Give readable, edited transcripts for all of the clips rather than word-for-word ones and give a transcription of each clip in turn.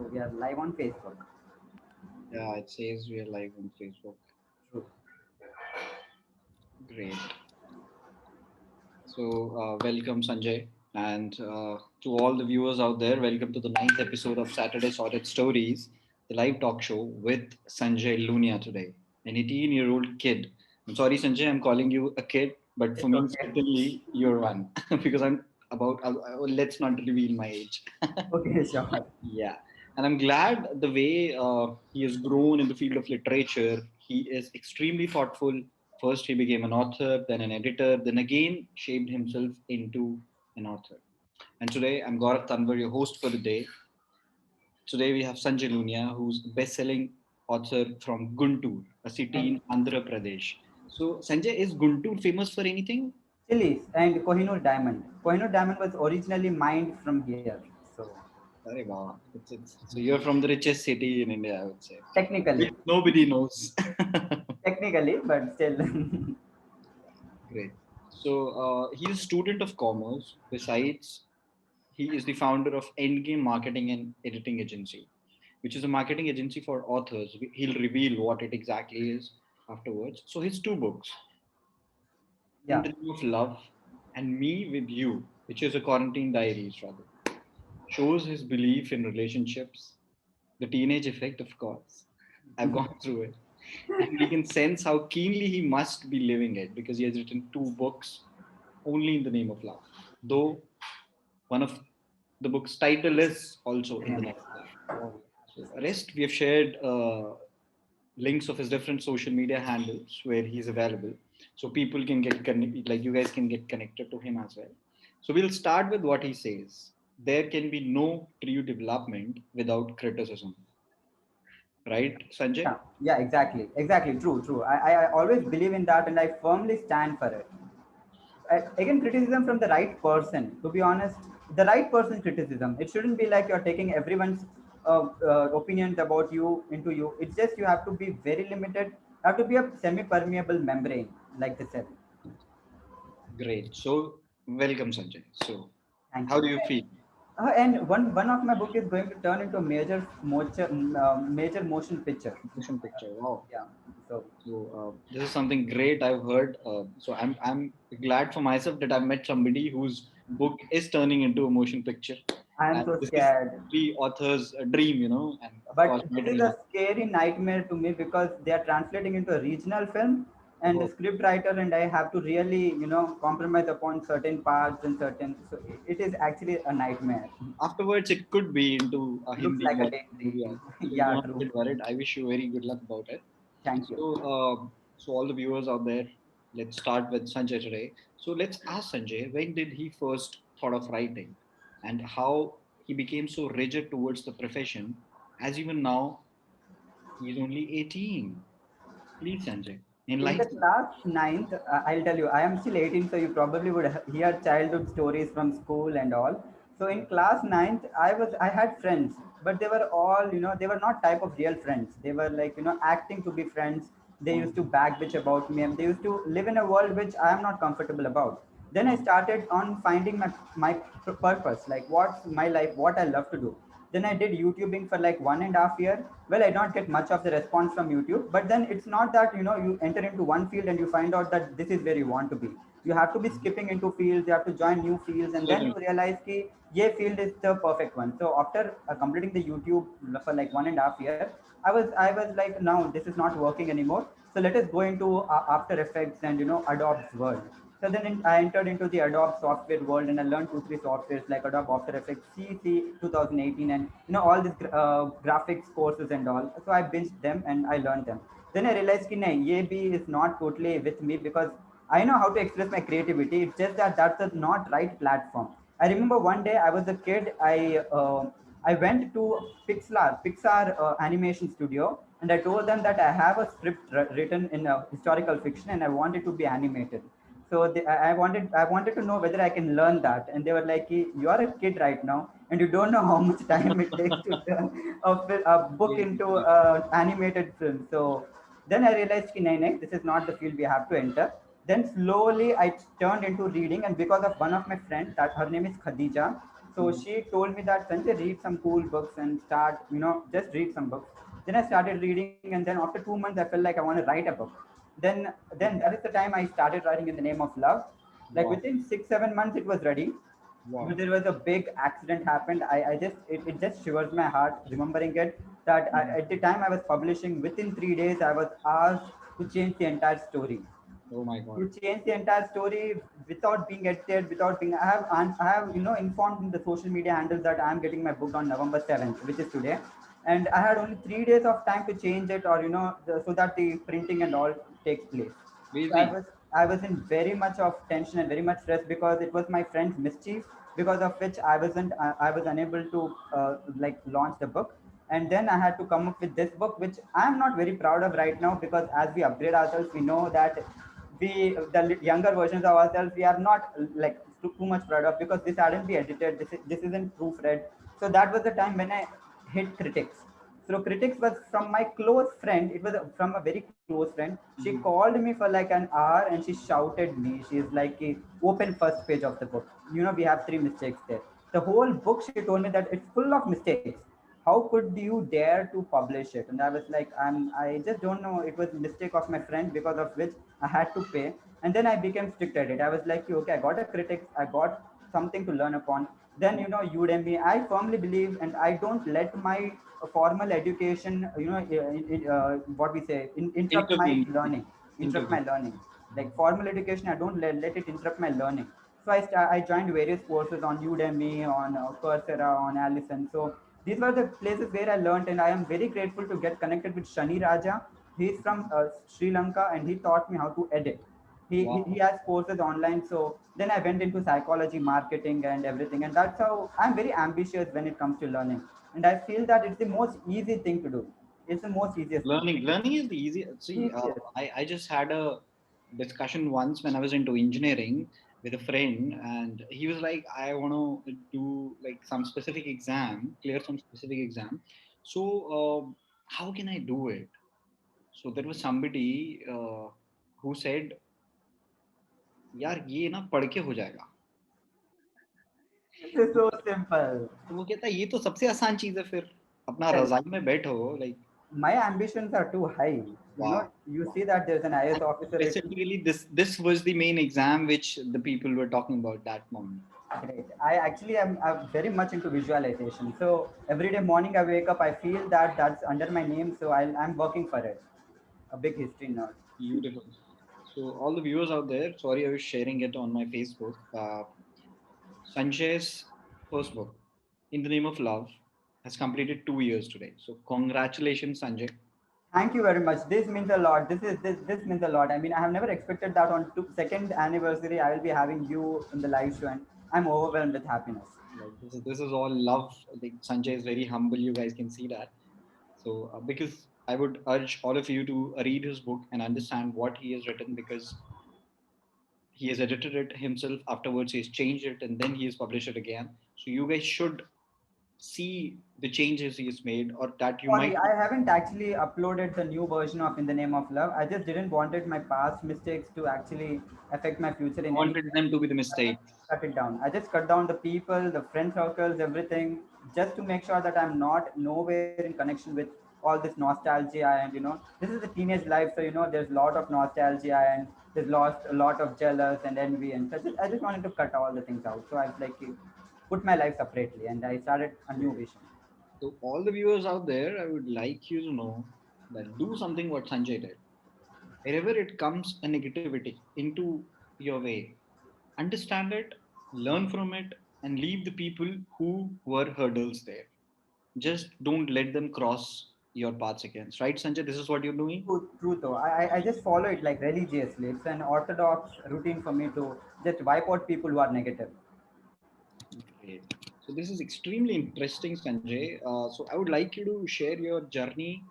So we are live on Facebook. Yeah, it says we are live on Facebook. True. Great. So, welcome, Sanjay. And to all the viewers out there, welcome to the ninth episode of Saturday Sorted Stories, the live talk show with Sanjay Lunia today, an 18-year-old kid. I'm sorry, Sanjay, I'm calling you a kid, but for It's me, okay. certainly you're one because let's not reveal my age. Okay, sure. Yeah. And I'm glad the way he has grown in the field of literature. He is extremely thoughtful. First, he became an author, then an editor, then again shaped himself into an author. And today, I'm Gaurav Tanwar, your host for the day. Today, we have Sanjay Lunia, who's a best-selling author from Guntur, a city And in Andhra Pradesh. So, Sanjay, is Guntur famous for anything? chilies and Kohinoor diamond. Kohinoor diamond was originally mined from here. So Arey wow. So you're from the richest city in India, I would say. Which technically, nobody knows. technically, but still. Great. So he's a student of commerce. Besides, he is the founder of Endgame Marketing and Editing Agency, which is a marketing agency for authors. He'll reveal what it exactly is afterwards. So his two books, In Yeah. the Name of Love and Me with You, which is a quarantine diary rather, shows his belief in relationships, the teenage effect, of course. I've gone through it. And we can sense how keenly he must be living it because he has written two books only in the name of love. Though one of the book's title is also in the name of love. Oh, So, rest we have shared links of his different social media handles where he's available, so people can like you guys can get connected to him as well. So we'll start with what he says. There can be no true development without criticism, right, Sanjay? yeah. Yeah. Exactly. Exactly. True. True. I always believe in that, and I firmly stand for it. Again, criticism from the right person. To be honest, the right person's criticism, it shouldn't be like you're taking everyone's opinions about you into you. It's just you have to be very limited. You have to be a semi-permeable membrane, like they said. Great. So welcome, Sanjay. So Thank how you. do you feel? And one of my book is going to turn into a major motion picture. Motion picture, wow. Yeah. So So this is something great I've heard. So I'm glad for myself that I've met somebody whose book is turning into a motion picture, I am and so this is scared. the author's dream, and of course But my this is dream. a scary nightmare to me because they are translating into a regional film, and the Oh, script writer and I have to really, compromise upon certain parts and certain. So it is actually a nightmare. afterwards, it could be into a Looks Hindi like a or daisy. movie also. So you Yeah, don't have to true. get worried. I wish you very good luck about it. Thank you. So all the viewers out there, let's start with Sanjay today. So let's ask Sanjay, when did he first thought of writing, and how he became so rigid towards the profession, as even now he's only 18. Please, Sanjay, In the enlighten. class ninth, I'll tell you, I am still 18, so you probably would hear childhood stories from school and all. So in class ninth, I had friends, but they were all, they were not type of real friends. They were like, acting to be friends. They used to backbitch about me, and they used to live in a world which I am not comfortable about. Then I started on finding my purpose, like what's my life, what I love to do. Then I did YouTubing for like 1.5 year. Well, I don't get much of the response from YouTube, but then it's not that you enter into one field and you find out that this is where you want to be. You have to be skipping into fields, you have to join new fields, and then you Certainly. realize ki ye field is the perfect one. So after completing the YouTube for like 1.5 year, I was like, now this is not working anymore. So let us go into After Effects and Adobe's world. So then I entered into the Adobe software world, and I learned two, three softwares like Adobe After Effects, CC 2018, and all these graphics courses and all. So I binged them and I learned them. Then I realized that ye bhi is not totally with me because I know how to express my creativity. It's just that that's the not right platform. I remember one day I was a kid. I went to Pixar animation studio, and I told them that I have a script written in historical fiction and I want it to be animated. So I wanted to know whether I can learn that, and they were like, "You are a kid right now, and you don't know how much time it takes to turn a book into animated film." So then I realized, "Ki, nahi, nahi, this is not the field we have to enter." Then slowly I turned into reading, and because of one of my friends, that her name is Khadija. So she told me that Sanjay, read some cool books and start, just read some books. Then I started reading, and then after 2 months, I felt like I want to write a book. Then that is the time I started writing in the name of love. Like Wow. within 6 7 months, it was ready, but Wow. there was a big accident happened. I just it just shivers my heart remembering it. That at the time I was publishing, within 3 days I was asked to change the entire story, Oh my God. to change the entire story without being edited, without being. I have informed in the social media handles that I am getting my book on November 7th, which is today, and I had only 3 days of time to change it, or so that the printing and all takes place. So I Crazy. was I was in very much of tension and very much stress because it was my friend's mischief, because of which I was unable to like launch the book. And then I had to come up with this book, which I am not very proud of right now, because as we upgrade ourselves, we know that the younger versions of ourselves, we are not like too much proud of, because this hadn't been edited, this isn't proofread. So that was the time when I hit critics. So critics was from my close friend. It was from a very close friend. She Mhm. called me for like an hour and she shouted me. She is like, open first page of the book. We have three mistakes there. The whole book, she told me that it's full of mistakes. How could you dare to publish it? And I was like, I just don't know. It was mistake of my friend, because of which I had to pay. And then I became strict at it. I was like, okay, I got a critics, I got something to learn upon. Then Udemy, I firmly believe, and I don't let my formal education, what we say, interrupt my Intervene. learning, interrupt my Intervene. learning. Like formal education, I don't let it interrupt my learning. So I joined various courses on Udemy, on Coursera, on Allison. So these were the places where I learned, and I am very grateful to get connected with Shani Raja. He is from Sri Lanka, and he taught me how to edit. He Wow. has courses online. So then I went into psychology, marketing, and everything. And that's how I'm very ambitious when it comes to learning. And I feel that it's the most easy thing to do. It's the most easiest thing. Learning is the easiest. See, Easiest. I just had a discussion once when I was into engineering with a friend, and he was like, I want to do like some specific exam, clear some specific exam. So, how can I do it? So there was somebody who said, यार ये ना पढ़ के हो जाएगा. This is so simple. तो वो कहता है ये तो सबसे आसान चीज है फिर अपना Well, रजाई में बैठो like my ambitions are too high. wow. You see that there's an IS And officer. specifically, this was the main exam which the people were talking about that moment. Great. I actually am I'm very much into visualization. So every day morning I wake up, I feel that that's under my name. So I'm working for it. A big history nerd. Beautiful. So all the viewers out there, sorry I was sharing it on my Facebook. Sanjay's first book, In the Name of Love, has completed 2 years today. So congratulations, Sanjay. Thank you very much. This means a lot. This means a lot. I mean, I have never expected that on second anniversary I will be having you in the live show, and I'm overwhelmed with happiness. Like this is all love. Like Sanjay is very humble. You guys can see that. So because I would urge all of you to read his book and understand what he has written because he has edited it himself. Afterwards, he's changed it and then he has published it again. So you guys should see the changes he has made, or that you might Sorry, I haven't actually uploaded the new version of In the Name of Love. I just didn't wanted my past mistakes to actually affect my future in any wanted way. them to be the I just mistakes. cut it down. I just cut down the people, the friend circles, everything, just to make sure that I'm not nowhere in connection with all this nostalgia. And this is the teenage life, so there's a lot of nostalgia, and there's lost a lot of jealous and envy, and so I just wanted to cut all the things out. So I like put my life separately, and I started a new vision. So all the viewers out there, I would like you to know that do something what Sanjay did. Wherever it comes a negativity into your way, understand it, learn from it, and leave the people who were hurdles there. Just don't let them cross your paths again. Right, Sanjay? This is what you're doing? True though. I just follow it like religiously. It's an orthodox routine for me to just wipe out people who are negative. Great. So this is extremely interesting, Sanjay. So I would like you to share your journey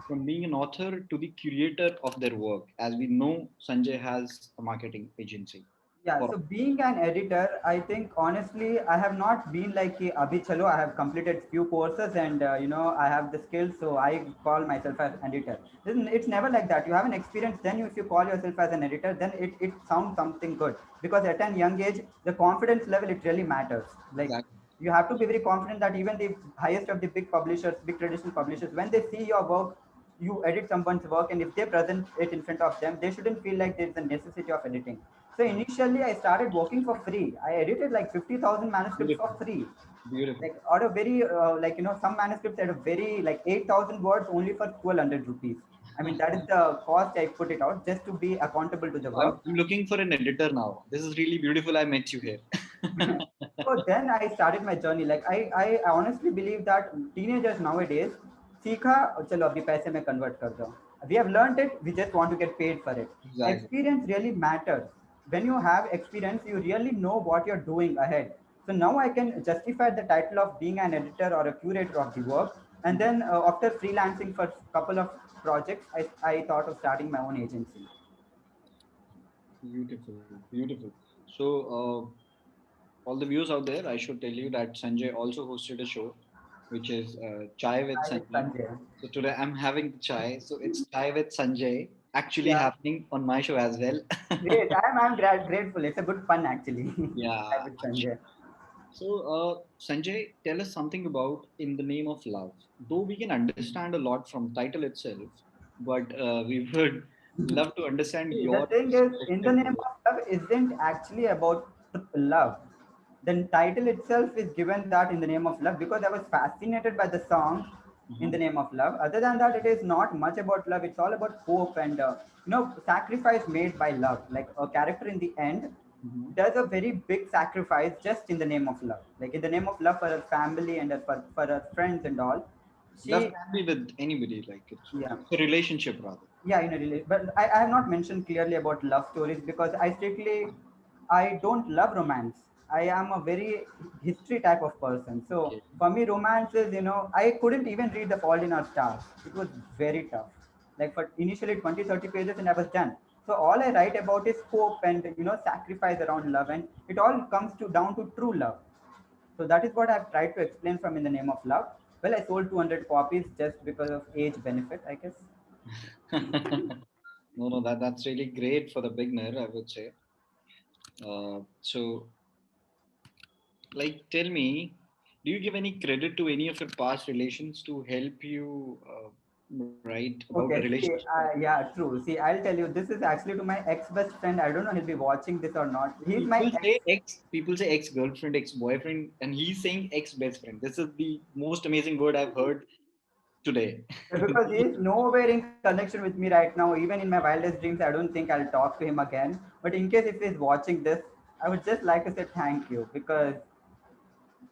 from being an author to the curator of their work. As we know, Sanjay has a marketing agency. Yeah, For so being an editor, I think honestly, I have not been like Abhi Chalo. I have completed few courses, and I have the skills, so I call myself as an editor. It's never like that. You have an experience, then if you call yourself as an editor, then it sounds something good, because at a young age, the confidence level, it really matters. Like exactly. You have to be very confident that even the highest of the big publishers, big traditional publishers, when they see your work, you edit someone's work, and if they present it in front of them, they shouldn't feel like there's a necessity of editing. So initially, I started working for free. I edited like 50,000 manuscripts for Beautiful. free. Beautiful. Like out of very some manuscripts at a very like 8,000 words only for 1,200 rupees. I mean that is the cost I put it out just to be accountable to the work. I'm looking for an editor now. This is really beautiful. I met you here. So then I started my journey. Like I honestly believe that teenagers nowadays, सीखा चलो अभी पैसे में convert कर दो. We have learned it. We just want to get paid for it. Exactly. Experience really matters. When you have experience, you really know what you're doing ahead. So now I can justify the title of being an editor or a curator of the work. And then after freelancing for a couple of projects, I thought of starting my own agency. Beautiful. Beautiful. So, all the viewers out there, I should tell you that Sanjay also hosted a show, which is Chai with I with Sanjay. Sanjay. So today I'm having the chai. So it's Chai with Sanjay actually Yeah. happening on my show as well. Great. I'm grateful. It's a good fun actually. I Yeah. with Sanjay. So, Sanjay, tell us something about In the Name of Love. Though we can understand a lot from title itself, but we would love to understand See, the your thing is, in the perspective name to it. of love isn't actually about love. The title itself is given that in the name of love because I was fascinated by the song in the Mhm. name of love. Other than that, it is not much about love. It's all about hope and sacrifice made by love. Like a character in the end Mhm. does a very big sacrifice just in the name of love. Like in the name of love for her family and for her friends and all. Love She, can be with anybody, like yeah. it's a relationship rather. Yeah, in a relation, but I have not mentioned clearly about love stories because I don't love romance. I am a very history type of person. So Okay. for me, romance is, I couldn't even read The Fault in Our Stars. It was very tough. Like for initially 20, 30 pages and I was done. So all I write about is hope and, sacrifice around love. And it all comes to down to true love. So that is what I've tried to explain from In the Name of Love. Well, I sold 200 copies just because of age benefit, I guess. No, no, that's really great for the beginner, I would say. So, like, tell me, do you give any credit to any of your past relations to help you write about a Okay, see, relationship? yeah, true. See, I'll tell you, this is actually to my ex best friend. I don't know he'll be watching this or not. He's my ex. People say ex girlfriend, ex boyfriend, and he's saying ex best friend. This is the most amazing word I've heard today. Because he's nowhere in connection with me right now. Even in my wildest dreams, I don't think I'll talk to him again. But in case if he's watching this, I would just like to say thank you because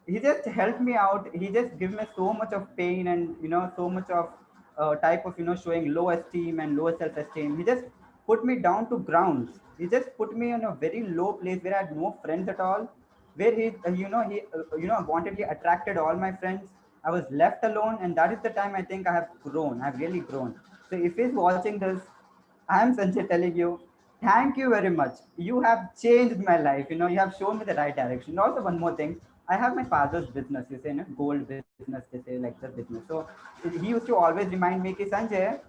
he just helped me out. He just gave me so much of pain and so much of type of showing low esteem and low self-esteem. He just put me down to grounds. He just put me in a very low place where I had no friends at all. Where he wantedly attracted all my friends. I was left alone, and that is the time I think I have grown. I've really grown. So if he's watching this, I am Sanjay telling you, thank you very much. You have changed my life. You have shown me the right direction. Also, one more thing. I have my father's business, you say, gold business, they say, like the business. So he used to always remind me, Ki, Sanjay,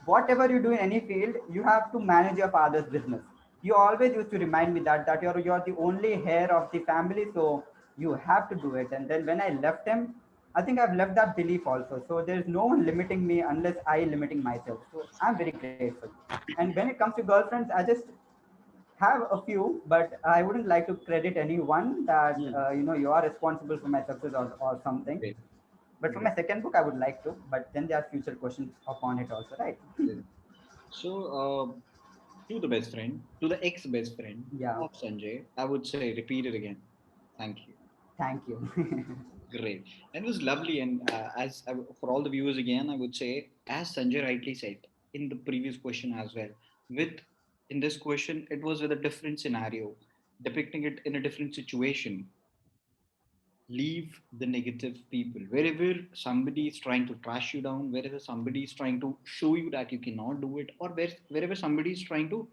whatever you do in any field, you have to manage your father's business. You always used to remind me that you're the only heir of the family, so you have to do it. And then when I left him, I think I've left that belief also. So there's no one limiting me unless I limiting myself. So I'm very grateful. And when it comes to girlfriends, I just have a few, but I wouldn't like to credit anyone that Hmm. you are responsible for my success or something. Great. But for my second book, I would like to. But then there are future questions upon it also, right? Great. So, to the best friend, to the ex best friend Yeah. of Sanjay, I would say, repeat it again. Thank you. Thank you. Great. And it was lovely. And for all the viewers again, I would say, as Sanjay rightly said in the previous question as well, with in this question, it was with a different scenario, depicting it in a different situation. Leave the negative people. Wherever somebody is trying to trash you down, wherever somebody is trying to show you that you cannot do it, or wherever somebody is trying to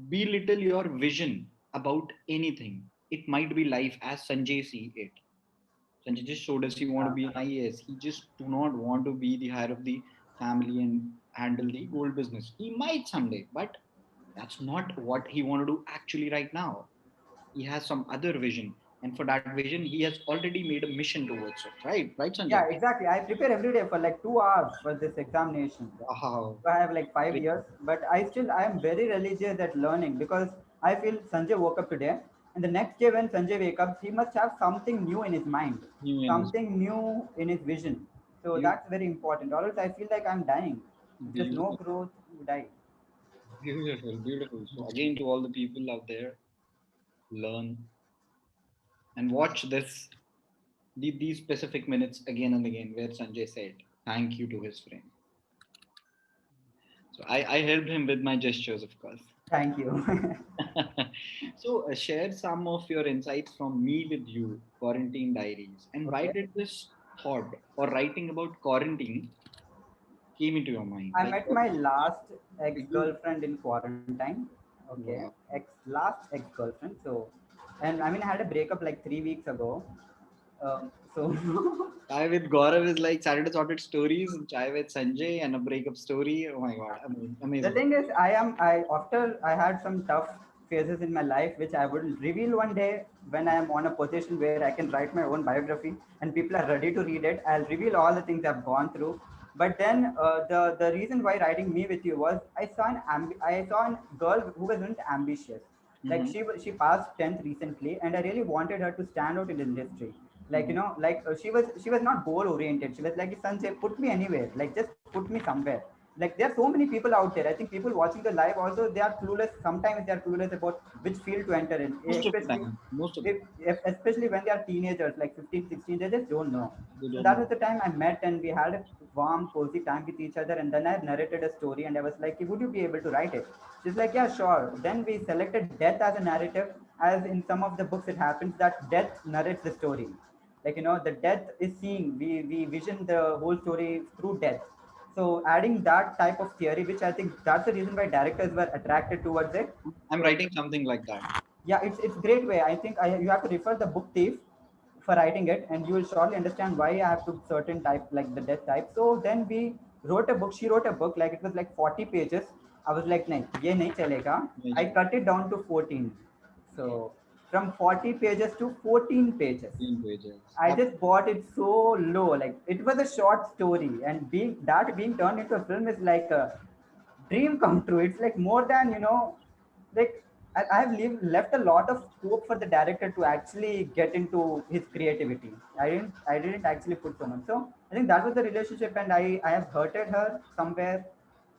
belittle your vision about anything, it might be life as Sanjay see it. Sanjay just showed us he want to Yeah. be an IAS. He just do not want to be the head of the family and handle the gold business. He might someday, but that's not what he want to do actually right now. He has some other vision. and for that vision, he has already made a mission towards it. Right, Sanjay? Yeah, exactly. I prepare every day for like 2 hours for this examination. Wow. So I have like five Great. years, but I am very religious at learning because I feel Sanjay woke up today, and the next day when Sanjay wake up, he must have something new in his mind, New in his something new in his vision. So that's very important. Or else I feel like I'm dying. If there's no beautiful, growth, you die. beautiful, beautiful. So again, to all the people out there, learn and watch these specific minutes again and again, where Sanjay said thank you to his friend. So I helped him with my gestures, of course. Thank you. So share some of your insights from me with you, quarantine diaries, and why Okay. did this thought or writing about quarantine came into your mind? I Like, met what my last for you? ex-girlfriend in quarantine. Okay, Wow. last ex-girlfriend. So, and I mean, I had a breakup like 3 weeks ago. So Chai with Gaurav is like Saturday sorted stories, and chai with Sanjay and a breakup story. Oh my god, the amazing. thing is, I after I had some tough phases in my life, which I will reveal one day when I am on a position where I can write my own biography and people are ready to read it. I'll reveal all the things I've gone through. But then the reason why writing me with you was I saw a girl who wasn't ambitious. Like Mm-hmm. she passed 10th recently, and I really wanted her to stand out in the industry. Like Mm-hmm. she was not goal oriented. She was like, Sanjay, put me anywhere. Like just put me somewhere. Like there are so many people out there. I think people watching the live also, they are clueless. Sometimes they are clueless about which field to enter in, Most of the especially time, most of the if, time, especially when they are teenagers like 15, 16, they just don't know. they So don't that know. was the time I met, and we had a warm cozy time with each other, and then I narrated a story, and I was like, would you be able to write it? She's like, yeah, sure. Then we selected death as a narrative, as in some of the books it happens that death narrates the story. Like the death is seeing, we vision the whole story through death. So adding that type of theory, which I think that's the reason why directors were attracted towards it. I'm So writing something like that. yeah, it's great way. I think you have to refer the book Thief for writing it, and you will surely understand why I have took certain type like the death type. So then we wrote a book. She wrote a book like it was like 40 pages. I was like, nahi, ye nahi chalega. I Imagine cut it down to 14. So from 40 pages to 14 pages. 15 pages. I just bought it so low. Like it was a short story, and being turned into a film is like a dream come true. It's like more than like I have left a lot of scope for the director to actually get into his creativity. I didn't actually put so much. So I think that was the relationship, and I have hurted her somewhere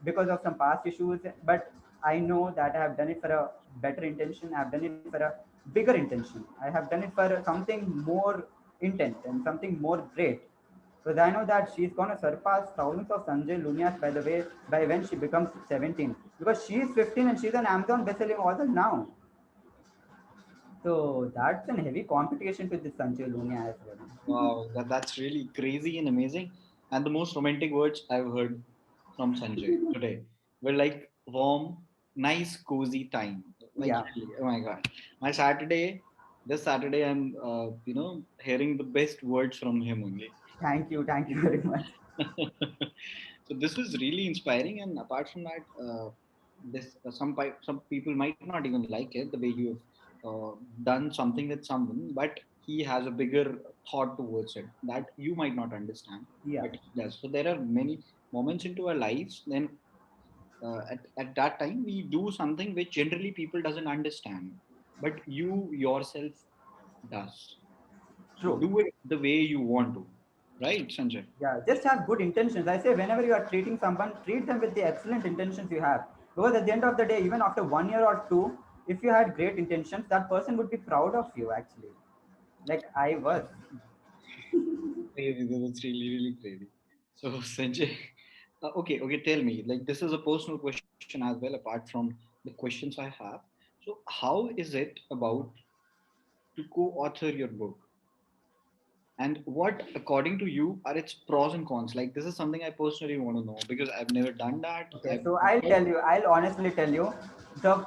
because of some past issues. But I know that I have done it for a better intention. I have done it for a bigger intention. I have done it for something more intent and something more great. Because I know that she's gonna surpass thousands of Sanjay Lunias by the way by when she becomes 17. Because she is 15 and she's an Amazon bestselling author now. So that's a heavy competition to this Sanjay Lunia as well. Wow, that's really crazy and amazing. And the most romantic words I've heard from Sanjay today were like warm, nice, cozy time. Like Yeah. really, oh my god, my Saturday, this Saturday, I'm hearing the best words from him only. Thank you. Thank you very much. So this was really inspiring. And apart from that, this some people might not even like it the way you have done something with someone, but he has a bigger thought towards it that you might not understand, Yeah. but he does. So there are many moments into our lives. Then at that time we do something which generally people doesn't understand, but you yourself does. So True. do it the way you want to, right, Sanjay? Yeah, just have good intentions. I say whenever you are treating someone, treat them with the excellent intentions you have. Because at the end of the day, even after 1 year or two, if you had great intentions, that person would be proud of you actually. Like I was. Crazy, that's really, really crazy. So, Sanjay, okay, tell me, like, this is a personal question as well, apart from the questions I have. So, how is it about to co-author your book? And what, according to you, are its pros and cons? Like, this is something I personally want to know because I've never done that. Okay, so I'll honestly tell you, the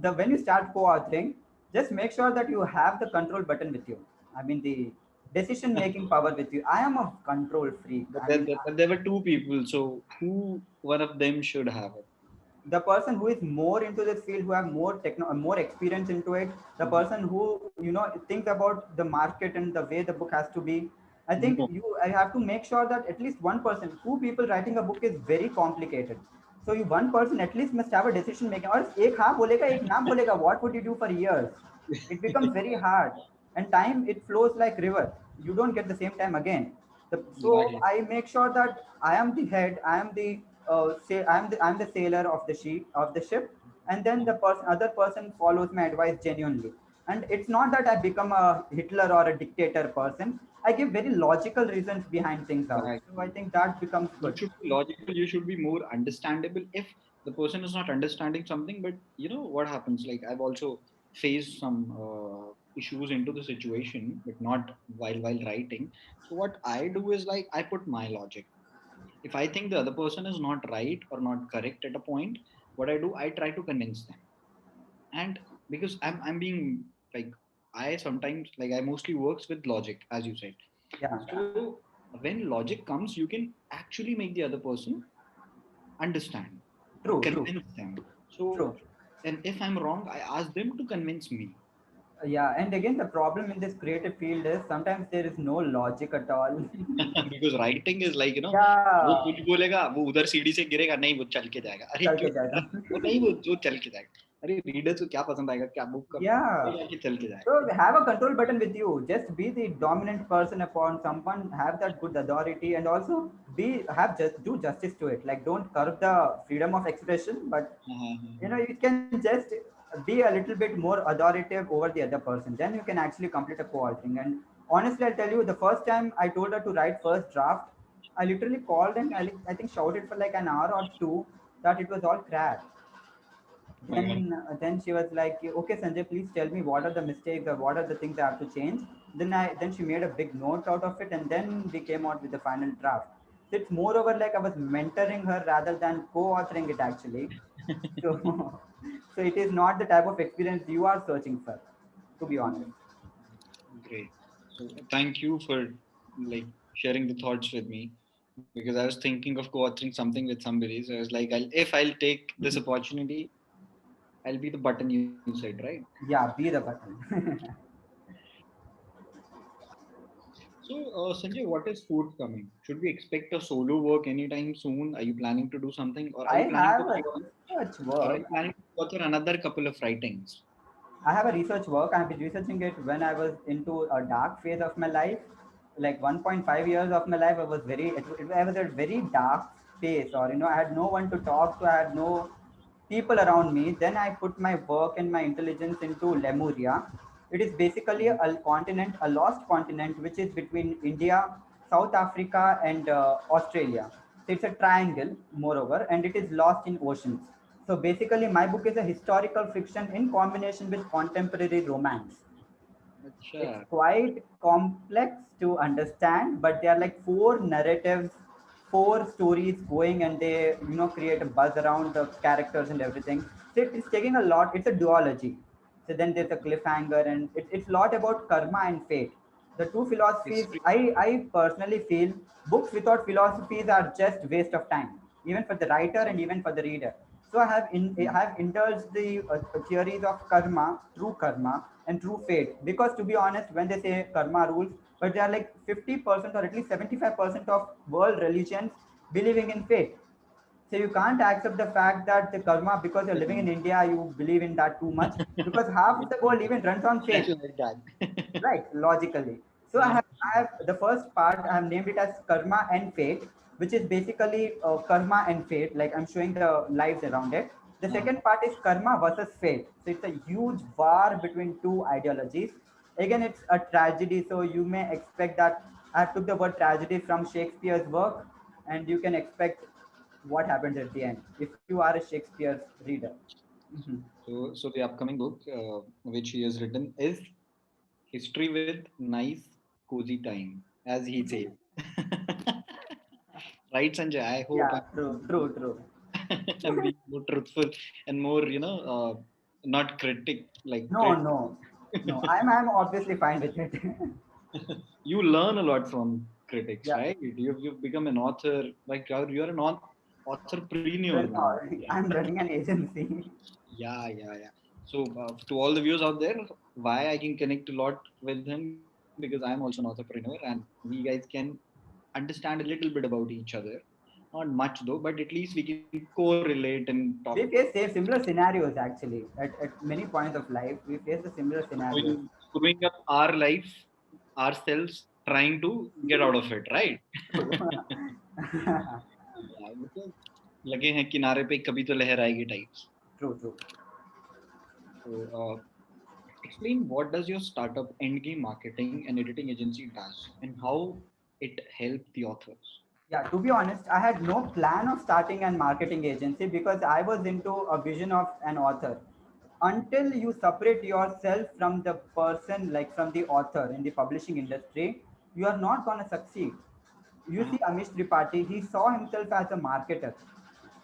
the when you start co-authoring, just make sure that you have the control button with you. I mean the decision making power with you. I am a control freak. but I there, mean there, but there were two people, so who one of them should have it? the person who is more into this field, who have more experience into it, the person who thinks about the market and the way the book has to be. I think No, I have to make sure that at least one person, two people writing a book is very complicated. So you one person at least must have a decision making, or एक हाँ बोलेगा एक ना बोलेगा, what would you do for years? It becomes very hard, and time, it flows like river. You don't get the same time again. So exactly. I make sure that I am the head, I am the I'm the sailor of the ship, and then the other person follows my advice genuinely. And it's not that I become a Hitler or a dictator person. I give very logical reasons behind things out. So I Exactly. think that becomes You good. should be logical. You should be more understandable. If the person is not understanding something, but you know what happens. Like I've also faced some issues into the situation, but not while writing. So what I do is like I put my logic. If I think the other person is not right or not correct at a point, what I do, I try to convince them. And because I'm being like, I sometimes, like, I mostly works with logic, as you said. Yeah, So when logic comes, you can actually make the other person understand or true, true, convince them. So, true. and if I'm wrong, I ask them to convince me. Yeah, and again, the problem in this creative field is sometimes there is no logic at all. Because writing is like, वो Yeah, कुछ बोलेगा, वो उधर सीढ़ी से गिरेगा, नहीं वो चल के जाएगा, अरे चल क्यों, के जाएगा. वो नहीं, वो जो चल के जाएगा, अरे रीडर को क्या पसंद आएगा, क्या बुक का Yeah. कि चल के So जाएगा. have a control button with you. Just be the dominant person upon someone. Have that good authority, and also just do justice to it. Like don't curb the freedom of expression, but you can just be a little bit more authoritative over the other person. Then you can actually complete a co-authoring. And honestly, I'll tell you, the first time I told her to write first draft, I literally called and I think shouted for like an hour or two that it was all crap. Oh my God. Then she was like, okay Sanjay, please tell me what are the mistakes or what are the things I have to change. Then she made a big note out of it, and then we came out with the final draft. So it's moreover like I was mentoring her rather than co-authoring it actually. So so it is not the type of experience you are searching for, to be honest. Great. So thank you for like sharing the thoughts with me, because I was thinking of co-authoring something with somebody. So I was like, if I'll take this opportunity, I'll be the button you said, right? Yeah, be the button. So Sanjay, what is forthcoming? Should we expect a solo work anytime soon? Are you planning to do something, or are I you planning to have a co-author, research or are work. you planning to co-author another couple of writings? I have a research work. I have been researching it when I was into a dark phase of my life. Like 1.5 years of my life, I was I was at a very dark space, or I had no one to talk to. I had no people around me. Then I put my work and my intelligence into Lemuria. It is basically Mhm. a continent, a lost continent, which is between India, South Africa, and Australia. So it's a triangle, moreover, and it is lost in oceans. So basically, my book is a historical fiction in combination with contemporary romance. It's Acha. quite complex to understand, but there are like four narratives, four stories going, and they create a buzz around the characters and everything. So it's taking a lot. It's a duology. So then there's a cliffhanger, and it's a lot about karma and fate. The two philosophies. History. I personally feel books without philosophies are just waste of time, even for the writer and even for the reader. So I have indulged the theories of karma, true karma, and true fate. Because to be honest, when they say karma rules, but they are like 50% or at least 75% of world religions believing in fate. So you can't accept the fact that the karma, because you're living in Mhm. India, you believe in that too much. Because half of the world even runs on fate, Like that. right? Logically. So Yeah. I have the first part. I have named it as karma and fate, which is basically karma and fate. Like I'm showing the lives around it. The Uh, second part is karma versus fate. So it's a huge war between two ideologies. Again, it's a tragedy. So you may expect that I took the word tragedy from Shakespeare's work, and you can expect what happens at the end if you are a Shakespeare reader. Mhm. so the upcoming book, which he has written, is History with Nice Cozy Time, as he says. Right, Sanjay? I hope Yeah, true, true, true. I'm being more truthful and more, not critic, like No, no, no. I'm obviously fine with it. you learn a lot from critics, Yeah, right? You've become an author, like you're an Authorpreneur, Well, man. I'm running an agency. Yeah, yeah, yeah. So to all the viewers out there, why I can connect a lot with him, because I'm also an entrepreneur, and we guys can understand a little bit about each other. Not much though, but at least we can correlate and talk about We it. face similar scenarios actually at many points of life. We face the similar scenarios. Screwing up our life, ourselves, trying to get out of it, right? Yeah, मतलब लगे हैं किनारे पे कभी तो लहर आएगी types. True, true. So explain what does your startup endgame marketing and editing agency does and how it helped the authors. Yeah, to be honest, I had no plan of starting an marketing agency because I was into a vision of an author. Until you separate yourself from the person, like from the author in the publishing industry, you are not going to succeed. You Uh-huh. see, Amish Tripathi, he saw himself as a marketer.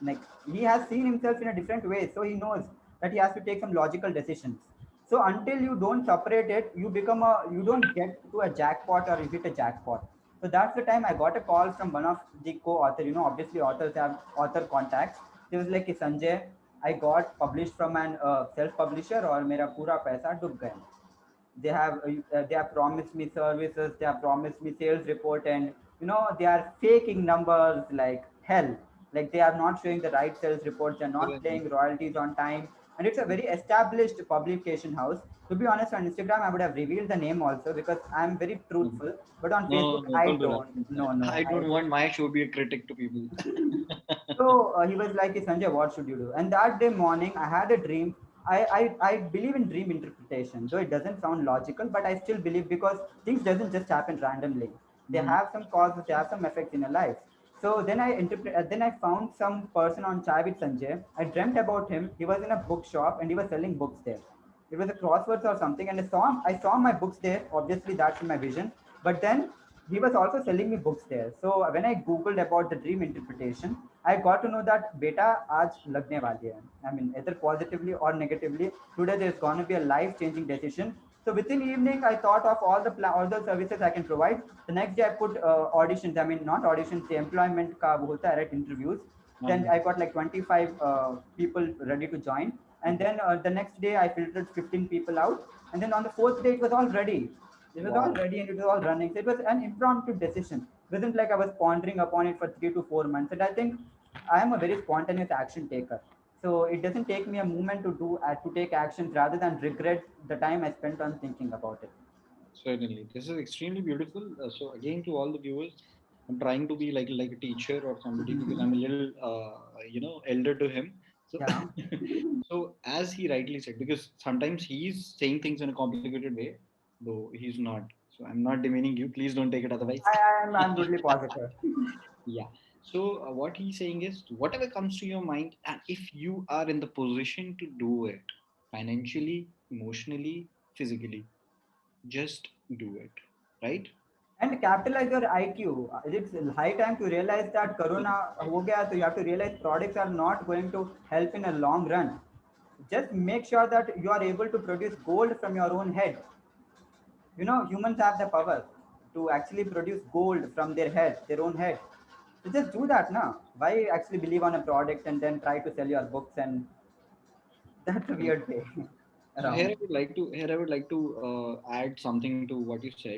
Like he has seen himself in a different way, so he knows that he has to take some logical decisions. So until you don't separate it, you don't get to a jackpot or you hit a jackpot. So that's the time I got a call from one of the co-author. Obviously authors have author contacts. He was like, Sanjay, I got published from an self-publisher or mera pura paisa dub gaya. They have promised me services, they have promised me sales report, and they are faking numbers like hell. Like they are not showing the right sales reports, they're not paying royalties on time. And it's a very established publication house. To be honest, on Instagram I would have revealed the name also because I'm very truthful, but on No, Facebook no, I don't do that. don't. No, no, I I don't want my show be a critic to people. so he was like, "Hey, Sanjay, what should you do?" And that day morning, I had a dream. I believe in dream interpretation, though it doesn't sound logical, but I still believe because things doesn't just happen randomly. They Mhm. have some causes, they have some effects in your life. So then then I found some person on Chai with Sanjay. I dreamt about him. He was in a bookshop and he was selling books there. It was a crosswords or something, and I saw my books there. Obviously, that's in my vision. But then he was also selling me books there. So when I googled about the dream interpretation, I got to know that beta aaj lagne wali hai. I mean, either positively or negatively, today there's going to be a life changing decision. So within evening, I thought of all the services I can provide. The next day, I put auditions. I mean, not auditions, the employment ka wo hota hai, right? Interviews. Then I got like 25 people ready to join. And then the next day, I filtered 15 people out. And then on the fourth day, it was all ready. It was all Wow. ready and it was all running. So it was an impromptu decision. It wasn't like I was pondering upon it for 3 to 4 months. And I think I am a very spontaneous action taker. So it doesn't take me a moment to take actions rather than regret the time I spent on thinking about it. Certainly, this is extremely beautiful. So again, to all the viewers, I'm trying to be like a teacher or somebody because I'm a little elder to him. So Yeah, so as he rightly said, because sometimes he's saying things in a complicated way, though he's not. So I'm not demeaning you. Please don't take it otherwise. I'm totally positive. Yeah. So what he's saying is, whatever comes to your mind, and if you are in the position to do it, financially, emotionally, physically, just do it, right? And capitalize your IQ. It's high time to realize that Corona ho gaya, so you have to realize products are not going to help in a long run. Just make sure that you are able to produce gold from your own head. Humans have the power to actually produce gold from their head, their own head. So just do that now. Why actually believe on a product and then try to sell your books? And that's a weird way So here around. I would like to add something to what you said.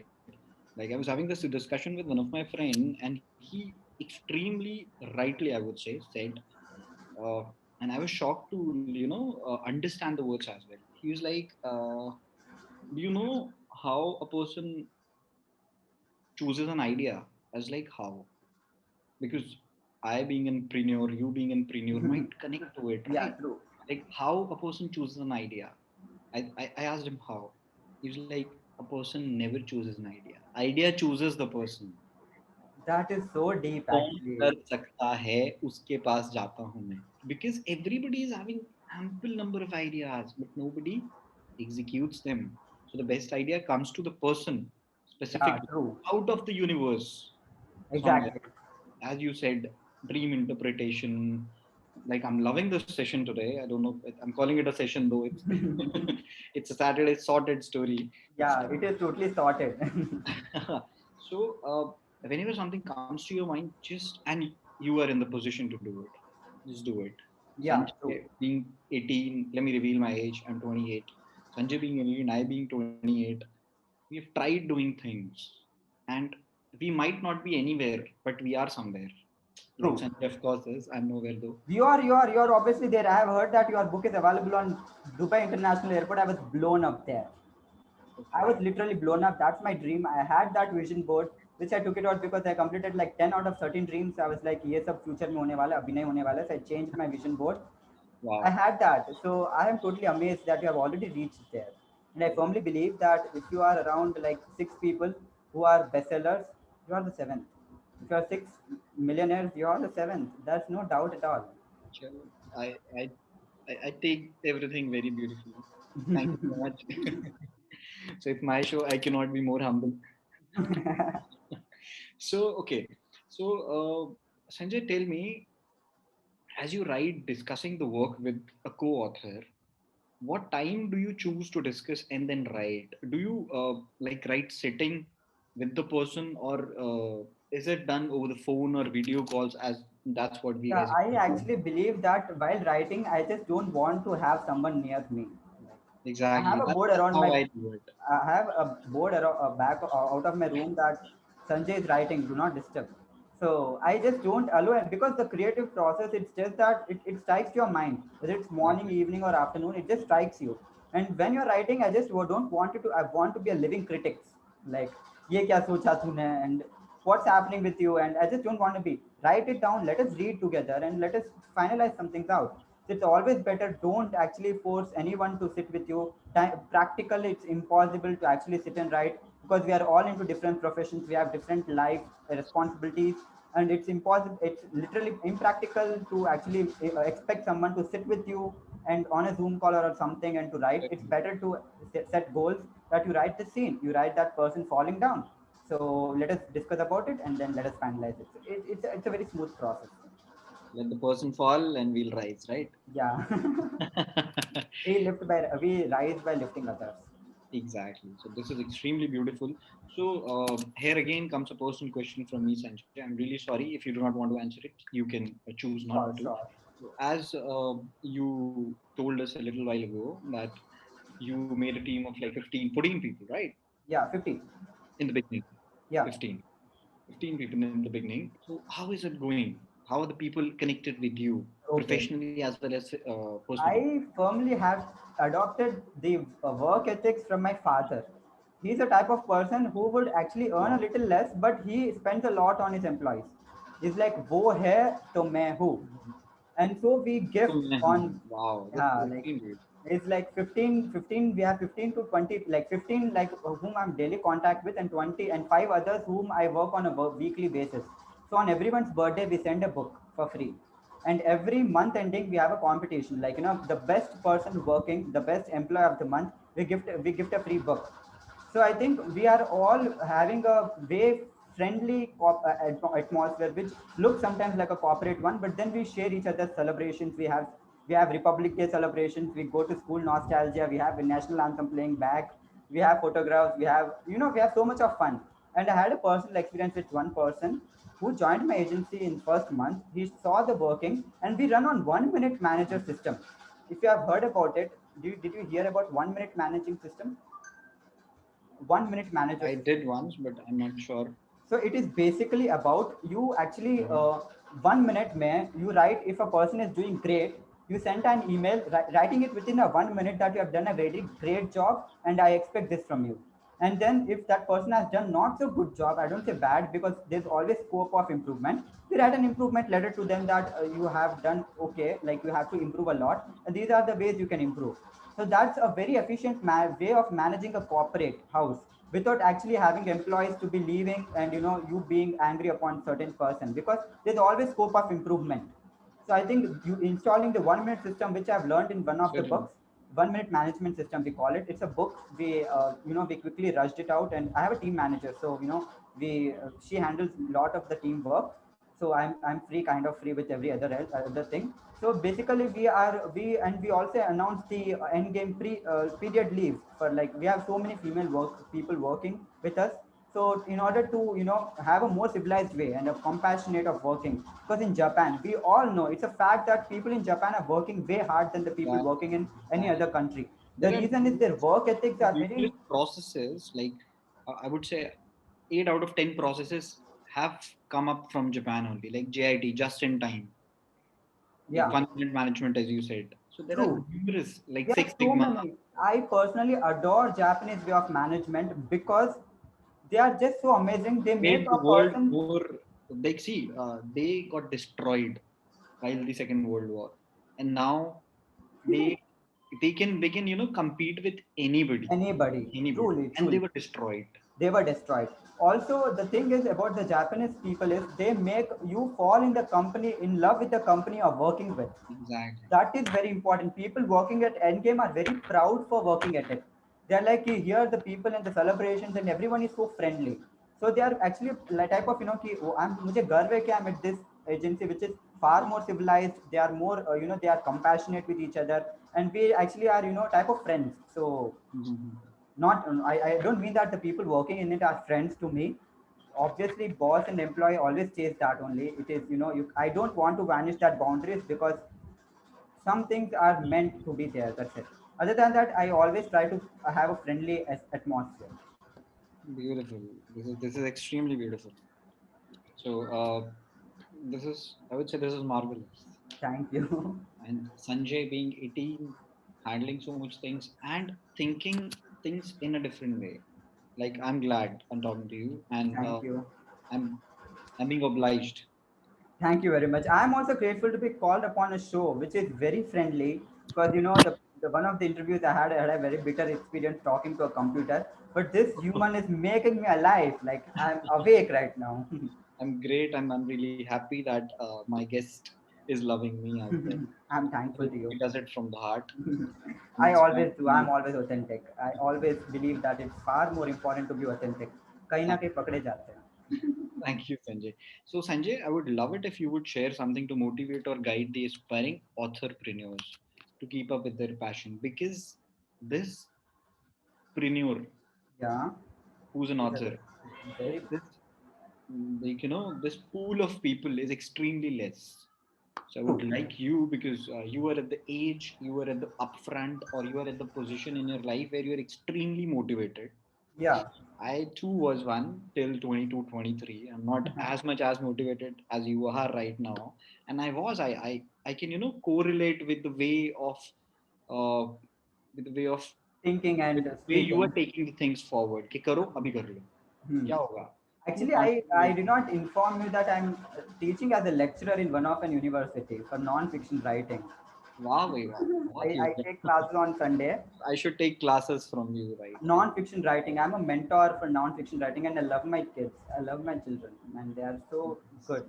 Like I was having this discussion with one of my friend, and he extremely rightly, I would say, said, uh, and I was shocked to understand the words as well. He was like, "Do you know how a person chooses an idea?" I was like, "How?" Because I being an entrepreneur, you being an entrepreneur might connect to it, Yeah, right? true. Like how a person chooses an idea. I asked him how. He was like, a person never chooses an idea. Idea chooses the person. That is so deep, कौन actually. कर सकता है उसके पास जाता हूँ मैं. Because everybody is having ample number of ideas, but nobody executes them. So the best idea comes to the person Yeah, specifically true. out of the universe somewhere. Exactly. As you said, dream interpretation. Like I'm loving this session today. I don't know. I'm calling it a session though. It's it's a Saturday sorted story. But Yeah, it is totally sorted. so whenever something comes to your mind, just and you are in the position to do it. Just do it. Yeah, Sanjay true. being 18, let me reveal my age. I'm 28. Sanjay being 18, I being 28. We've tried doing things, and we might not be anywhere, but we are somewhere. Like True. Sanjay, of course, is. I'm nowhere though. You are obviously there. I have heard that your book is available on Dubai International Airport. I was blown up there. I was Okay. literally blown up. That's my dream. I had that vision board, which I took it out because I completed like 10 out of 13 dreams. I was like, ये सब future में होने वाला, अभी नहीं होने वाला. So I changed my vision board. I Wow. had that. So I am totally amazed that you have already reached there. And I firmly believe that if you are around like six people who are bestsellers, you are the seventh. If you are six millionaires, you are the seventh. There's no doubt at all. Chalo. I, I, I take everything very beautifully. Thank you so much. So it's my show. I cannot be more humble. So okay. So Sanjay, tell me, as you write discussing the work with a co-author, what time do you choose to discuss and then write? Do you like write sitting with the person, or is it done over the phone or video calls, as that's what we Yeah, as I actually believe that while writing, I just don't want to have someone near me. Like, I have exactly a that's board around how my, I do it. I have a board around, back out of my room that Sanjay is writing. Do not disturb. So I just don't allow it because the creative process. It's just that it strikes your mind, whether it's morning, Exactly. evening, or afternoon. It just strikes you. And when you're writing, I just don't want you to. I want to be a living critic. Like ये क्या सोचा तूने and what's happening with you, and I just don't want to be. Write it down, let us read together, and let us finalize some things out. It's always better, don't actually force anyone to sit with you. Practically it's impossible to actually sit and write because we are all into different professions, we have different life responsibilities, and it's impossible, it's literally impractical to actually expect someone to sit with you and on a Zoom call or something and to write. It's better to set goals, that you write the scene, you write that person falling down. So let us discuss about it and then let us finalize it. It's a very smooth process. Let the person fall and we'll rise, right? Yeah. We rise by lifting others. Exactly. So this is extremely beautiful. So here again comes a personal question from me, Sanjay. I'm really sorry if you do not want to answer it. You can choose not Sure, to. sure. So as you told us a little while ago that you made a team of like 15, 14 people, right? Yeah, 50. In the beginning, Yeah. 15, 15 people in the beginning. So how is it going? How are the people connected with you Okay. professionally as well as personally? I firmly have adopted the work ethics from my father. He's a type of person who would actually earn a Wow. little less, but he spends a lot on his employees. He's like, "वो है तो मैं हूँ," and so we gift on. Wow, that's Yeah, like extremely good. it's like 15. We have 15 to 20, like 15 like whom I'm daily contact with, and 20 and 5 others whom I work on a weekly basis. So on everyone's birthday we send a book for free, and every month ending we have a competition, like the best person working, the best employee of the month, we gift a free book. So I think we are all having a way friendly atmosphere, which looks sometimes like a corporate one, but then we share each other's celebrations. We have Republic Day celebrations. We go to school nostalgia. We have a national anthem playing back. We have photographs. We have so much of fun. And I had a personal experience with one person who joined my agency in first month. He saw the working, and we run on 1 minute manager system. If you have heard about it, did you hear about 1 minute managing system? 1 minute manager I system. did once, but I'm not sure. So it is basically about you actually 1 minute may you write if a person is doing great, you send an email writing it within a 1 minute that you have done a very great job and I expect this from you. And then if that person has done not so good job, I don't say bad because there's always scope of improvement. We write an improvement letter to them that you have done okay, like you have to improve a lot, and these are the ways you can improve. So that's a very efficient way of managing a corporate house without actually having employees to be leaving and you being angry upon certain person, because there's always scope of improvement. So I think you installing the 1 minute system, which I've learned in one of the Certainly. books, 1 minute management system we call it. It's a book. We quickly rushed it out, and I have a team manager, so we she handles a lot of the team work. So I'm free, kind of free with every other thing. So basically we also announced the end game period leave for, like, we have so many female work people working with us. So in order to have a more civilized way and a compassionate of working, because in Japan we all know it's a fact that people in Japan are working way hard than the people Exactly. working in any Exactly. other country. The There are reason is their work ethics are numerous very. processes, like I would say 8 out of 10 processes have come up from Japan only, like JIT, just in time, like Yeah, content management, as you said. So there are true. numerous, like There are Six so Sigma, many. I personally adore Japanese way of management because they are just so amazing. They make made the a world person. more, like, see, they got destroyed while the Second World War, and now they they can compete with anybody, Anybody, anybody, truly, and they truly. were destroyed. They were destroyed. Also, the thing is about the Japanese people is they make you fall in the company, in love with the company you're working with. Exactly. That is very important. People working at Endgame are very proud for working at it. They're like here the people and the celebrations and everyone is so friendly. So they are actually like type of कि oh, I'm मुझे गर्व है कि I'm at this agency which is far more civilized. They are more they are compassionate with each other and we actually are type of friends. So Mhm. not I don't mean that the people working in it are friends to me. Obviously boss and employee always chase that only. It is I don't want to vanish that boundaries because some things are meant to be there, that's it. Other than that I always try to have a friendly atmosphere. Beautiful. This is extremely beautiful. So this is, I would say, this is marvelous. Thank you. And Sanjay being 18, handling so much things and thinking things in a different way. Like, I'm glad I'm talking to you, and Thank you. I'm I'm being obliged. Thank you very much. I'm also grateful to be called upon a show which is very friendly because the one of the interviews I had a very bitter experience talking to a computer. But this human is making me alive. Like I'm awake right now. I'm great. I'm really happy that my guest is loving me out there. I'm I thankful hope to he you. does it from the heart. I'm I always do. extremely I'm always authentic. I always believe that it's far more important to be authentic. कहीं ना thank, कहीं पकड़े जाते हैं. thank you, Sanjay. So, Sanjay, I would love it if you would share something to motivate or guide the aspiring authorpreneurs to keep up with their passion, because this preneur Yeah. who's an It's a author, very. this like this pool of people is extremely less. So I would True. like you, because you are at the age, you are at the upfront, or you are at the position in your life where you are extremely motivated. Yeah. I too was one till 22, 23. I'm not as much as motivated as you are right now. And I can, correlate uh, with the way of, Thinking with and the way you are speaking. taking the things forward. कि करो अभी कर लो. Hmm. क्या होगा? तू Actually, 5 I did not inform you that I'm teaching as a lecturer in one of an university for non-fiction writing. वाह भाई वाह, I, बहुत ही I take classes on Sunday. I should take classes from you, right? Non-fiction writing. I'm a mentor for non-fiction writing, and I love my kids. I love my children, and they are so good.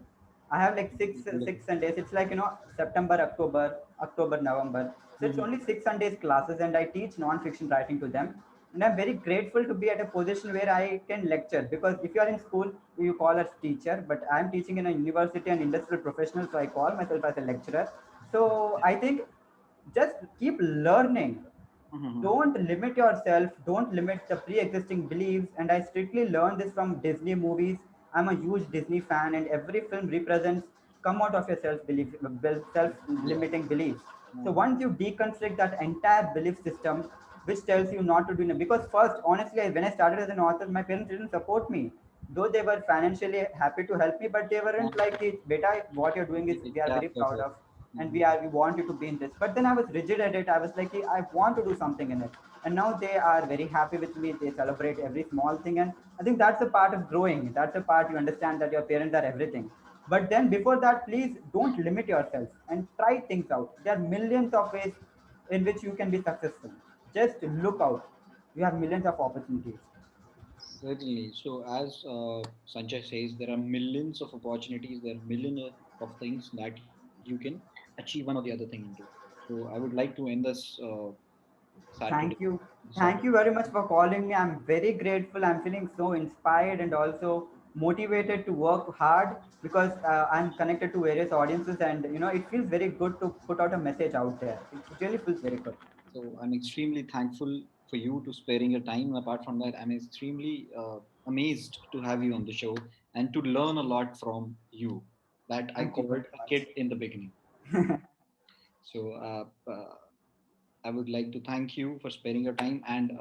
I have like Beautiful. six Sundays. It's like September, October, November. So it's Mhm. only 6 Sundays classes, and I teach non-fiction writing to them. And I'm very grateful to be at a position where I can lecture because if you are in school, you call us teacher, but I'm teaching in a university and industrial professional, so I call myself as a lecturer. So I think just keep learning. Mhm. Don't limit yourself, don't limit the pre-existing beliefs. And I strictly learned this from Disney movies. I'm a huge Disney fan and every film represents come out of your self-belief, Yeah. self-limiting beliefs. So Mhm. once you deconstruct that entire belief system which tells you not to do it, because first honestly when I started as an author my parents didn't support me, though they were financially happy to help me, but they weren't like beta what you're doing is we are क्या very कर proud रहे हो? of and Mhm. we want you to be in this. But then I was rigid at it. I was like, I want to do something in it. And now they are very happy with me. They celebrate every small thing. And I think that's a part of growing. That's a part you understand that your parents are everything. But then before that, please don't limit yourself and try things out. There are millions of ways in which you can be successful. Just look out. You have millions of opportunities. Certainly. So, as Sanjay says, there are millions of opportunities, there are millions of things that you can achieve one or the other thing into. So, I would like to end this Saturday, Thank you. this Thank topic. you very much for calling me. I'm very grateful. I'm feeling so inspired and also motivated to work hard because I'm connected to various audiences and it feels very good to put out a message out there. It really feels very good. So, I'm extremely thankful for you to sparing your time. Apart from that, I'm extremely amazed to have you on the show and to learn a lot from you that I Thank you called very a kid in the beginning. much. So I would like to thank you for sparing your time. And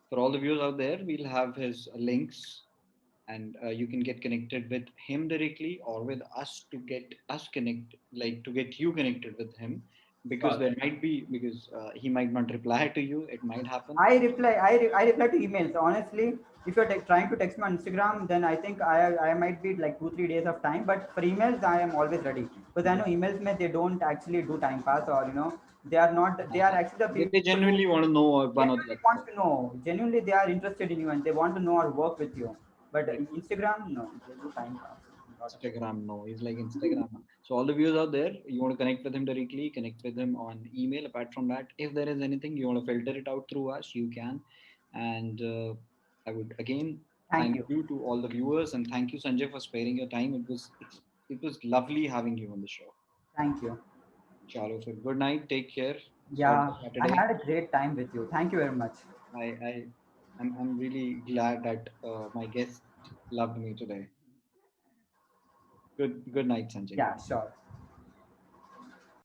for all the viewers out there, we'll have his links, and you can get connected with him directly or with us to get us connect, like to get you connected with him, because Sure. there might be because he might not reply to you. It might happen. I reply to emails. Honestly, if you're trying to text me on Instagram, then I think I might be like 2 3 days of time. But for emails, I am always ready because I know emails may they don't actually do time pass, or they are not, they are actually the They people who genuinely want to know one or the genuinely other want thing. to know. Genuinely, they are interested in you and they want to know or work with you. But Right. Instagram, no, they do time pass. Not at all. Instagram, no. He's like Instagram. So all the viewers out there, you want to connect with him directly, connect with him on email. Apart from that, if there is anything you want to filter it out through us, you can. And I would again Thank thank you. you to all the viewers, and thank you Sanjay for sparing your time. It was lovely having you on the show. Thank you. Chalo, so good night. Take care. Start Yeah, your I Saturday. had a great time with you. Thank you very much. I I I'm really glad that my guest loved me today. Good night, Sanjay. Yeah, sure.